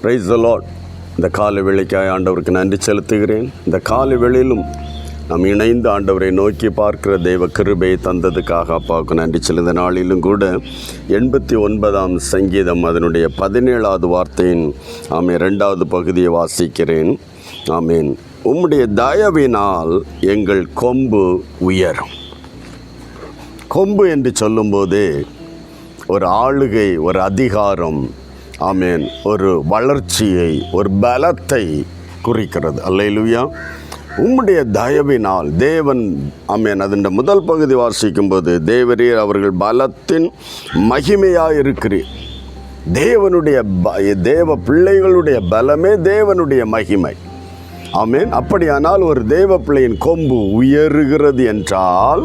Praise the Lord. இந்த காலை வேளைக்காய் ஆண்டவருக்கு நன்றி செலுத்துகிறேன். இந்த காலை வேளையிலும் நாம் இணைந்து ஆண்டவரை நோக்கி பார்க்கிற தெய்வ கிருபையை தந்ததுக்காக அப்பாவுக்கு நன்றி செலுத்த நாளிலும் கூட 89ஆம் சங்கீதம் அதனுடைய 17வது வார்த்தையின் 2வது பகுதியை வாசிக்கிறேன். ஆமேன். உம்முடைய தயவினால் எங்கள் கொம்பு உயரும். கொம்பு என்று சொல்லும்போது ஒரு ஆளுகை, ஒரு அதிகாரம், ஆமேன், ஒரு வளர்ச்சியை, ஒரு பலத்தை குறிக்கிறது. அல்லேலூயா. உம்முடைய தயவினால் தேவன், ஆமேன், அதன் முதல் பகுதி வாசிக்கும்போது தேவரீர் அவர்கள் பலத்தின் மகிமையாக இருக்கிறீர். தேவ பிள்ளைகளுடைய பலமே தேவனுடைய மகிமை. ஆமேன். அப்படியானால் ஒரு தேவ பிள்ளையின் கொம்பு உயருகிறது என்றால்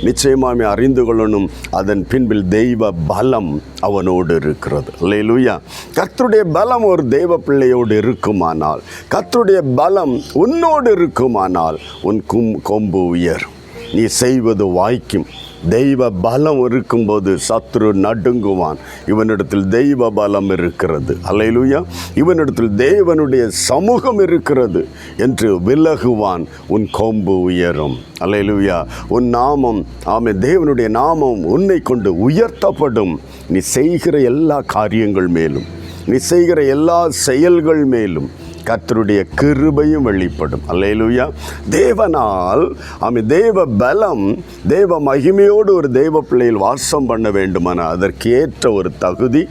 நிச்சயமாமே அறிந்து கொள்ளணும், அதன் பின்பில் தெய்வ பலம் அவனோடு இருக்கிறது. அல்லேலூயா. கர்த்தருடைய பலம் ஒரு தெய்வ பிள்ளையோடு இருக்குமானால், கர்த்தருடைய பலம் உன்னோடு இருக்குமானால் உன் கொம்பு உயரும், நீ செய்வது வாய்க்கும். தெய்வ பலம் இருக்கும்போது சத்ரு நடுங்குவான். இவனிடத்தில் தெய்வ பலம் இருக்கிறது. அல்லேலூயா. இவனிடத்தில் தேவனுடைய சமூகம் இருக்கிறது என்று விலகுவான். உன் கொம்பு உயரும். அல்லேலூயா. உன் நாமம், ஆமென், தேவனுடைய நாமம் உன்னை கொண்டு உயர்த்தப்படும். நீ செய்கிற எல்லா காரியங்கள் மேலும், நீ செய்கிற எல்லா செயல்கள் மேலும் கர்த்தருடைய கிருபையும் வெளிப்படும். அல்லேலூயா. தேவனால், ஆமென், தேவ பலம், தேவ மகிமையோடு ஒரு தேவ பிள்ளையில் வாசம் பண்ண வேண்டுமானால் அதற்கேற்ற ஒரு தகுதி,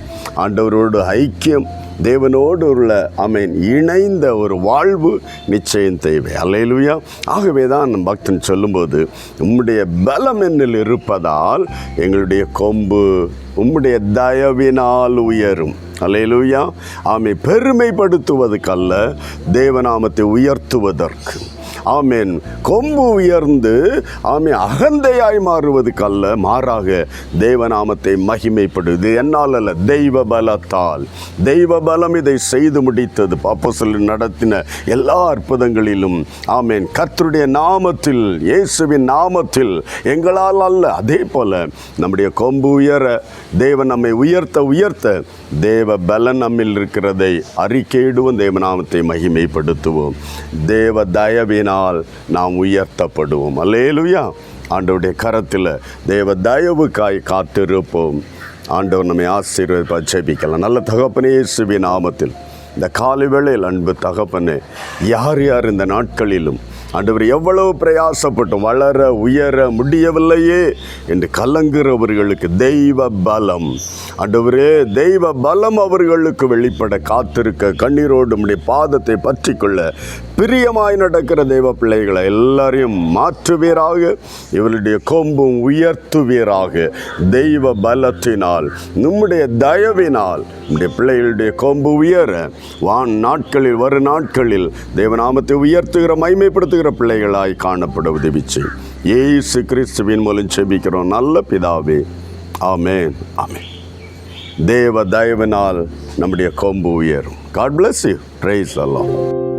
ஆண்டவரோடு ஐக்கியம், தேவனோடு உள்ள, ஆமென், இணைந்த ஒரு வாழ்வு நிச்சயம் தேவை. அல்லேலூயா. ஆகவே தான் பக்தன் சொல்லும்போது, உம்முடைய பலம் என்னில் இருப்பதால் எங்களுடைய கொம்பு உம்முடைய தயவினால் உயரும். அல்லேலூயா. ஆமே. பெருமைப்படுத்துவதற்கல்ல, தேவநாமத்தை உயர்த்துவதற்கு. ஆமேன். கொம்பு உயர்ந்து, ஆமே, அகந்தையாய் மாறுவதற்கல்ல, மாறாக தேவநாமத்தை மகிமைப்படுது. என்னால் அல்ல, தெய்வ பலத்தால். தெய்வ பலம் இதை செய்து முடித்தது. அப்போஸ்தலர் நடத்தின எல்லா அற்புதங்களிலும், ஆமேன், கர்த்தருடைய நாமத்தில், இயேசுவின் நாமத்தில், எங்களால் அல்ல. அதே போல நம்முடைய கொம்பு உயர, தேவன் நம்மை உயர்த்த தேவ பலன் நம்மில் இருக்கிறதை அறிக்கையிடுவோம். தேவநாமத்தை மகிமைப்படுத்துவோம். தேவ தயவினால் நாம் உயர்த்தப்படுவோம். அல்லேலூயா. ஆண்டவருடைய கரத்தில் தேவ தயவுக்காய் காத்திருப்போம். ஆண்டவர் நம்மை ஆசீர்வதிப்பார். ஜெபிக்கலாம். நல்ல தகப்பனே, இயேசுவின் நாமத்தில் இந்த காலை வேளையில் அன்பு தகப்பனே, யார் யார் இந்த நாட்களிலும் ஆண்டவர் எவ்வளவு பிரயாசப்பட்டும் வளர உயர முடியவில்லையே என்று கலங்குறவர்களுக்கு தெய்வ பலம், ஆண்டவரே, தெய்வ பலம் அவர்களுக்கு வெளிப்பட காத்திருக்க, கண்ணீரோடு உம்முடைய பாதத்தை பற்றி கொள்ள பிரியமாய் நடக்கிற தெய்வ பிள்ளைகளை எல்லாரையும் மாற்றுவீராக. இவருடைய கொம்பும் உயர்த்துவீராக. தெய்வ பலத்தினால், நம்முடைய தயவினால் நம்முடைய பிள்ளைகளுடைய கொம்பு உயர நாட்களில், வரும் நாட்களில் தேவநாமத்தை உயர்த்துகிற, மகிமைப்படுத்துகிற பிள்ளைகளாய் காணப்பட உதவி செய்யும். இயேசு கிறிஸ்துவின் மூலம் ஜெபிக்கிறோம் நல்ல பிதாவே. ஆமென். ஆமென். தேவ தயவினால் நம்முடைய கொம்பு உயரும். God bless you. Praise the Lord.